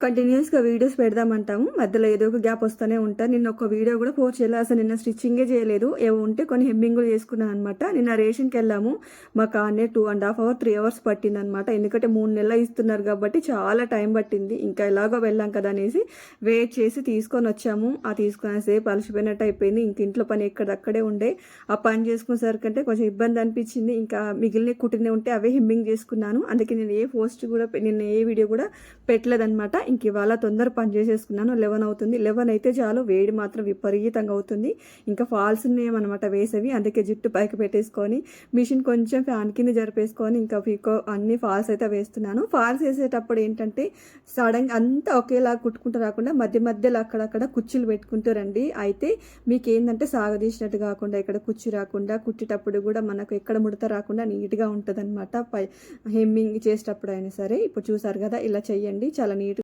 కంటిన్యూస్గా వీడియోస్ పెడదామంటాము, మధ్యలో ఏదో ఒక గ్యాప్ వస్తూనే ఉంటాను. నిన్న ఒక వీడియో కూడా పోస్ట్ చేయలేదు, అసలు నిన్న స్టిచ్చింగే చేయలేదు. ఏవో ఉంటే కొన్ని హెమ్మింగులు చేసుకున్నాను అనమాట. నిన్న రేషన్కి వెళ్ళాము, మాకు ఆనే 2.5 hours 3 hours పట్టింది అనమాట. ఎందుకంటే 3 నెలలు ఇస్తున్నారు కాబట్టి చాలా టైం పట్టింది. ఇంకా ఎలాగో వెళ్ళాం కదా అనేసి వెయిట్ చేసి తీసుకొని వచ్చాము. ఆ తీసుకునేసేపు అలసిపోయినట్టు అయిపోయింది. ఇంక ఇంట్లో పని ఎక్కడక్కడే ఉండే, ఆ పని చేసుకునేసరికంటే కొంచెం ఇబ్బంది అనిపించింది. ఇంకా మిగిలిన కుట్టినే ఉంటే అవే హెమ్మింగ్ చేసుకున్నాను. అందుకే నేను ఏ పోస్ట్ కూడా నిన్న ఏ వీడియో కూడా పెట్టలేదనమాట. ఇంక ఇవాళ తొందర పని చేసేసుకున్నాను. 11 అవుతుంది. 11 అయితే చాలు, వేడి మాత్రం విపరీతంగా అవుతుంది. ఇంకా ఫాల్స్ ఉన్నాయన్నమాట వేసేవి, అందుకే జుట్టు పైకి పెట్టేసుకొని మిషన్ కొంచెం ఫ్యాన్ కింద జరిపేసుకొని ఇంకా పీకో అన్ని ఫాల్స్ అయితే వేస్తున్నాను. ఫాల్స్ వేసేటప్పుడు ఏంటంటే సడన్గా అంతా ఒకేలా కుట్టుకుంటూ రాకుండా మధ్య మధ్యలో అక్కడక్కడ కుచ్చులు పెట్టుకుంటూ రండి. అయితే మీకు ఏంటంటే సాగదీసినట్టు కాకుండా ఇక్కడ కుచ్చు రాకుండా, కుట్టేటప్పుడు కూడా మనకు ఎక్కడ ముడత రాకుండా నీట్గా ఉంటుంది అనమాట. హెమ్మింగ్ చేసేటప్పుడు అయినా సరే. ఇప్పుడు చూసారు కదా, ఇలా చెయ్యండి, చాలా నీట్గా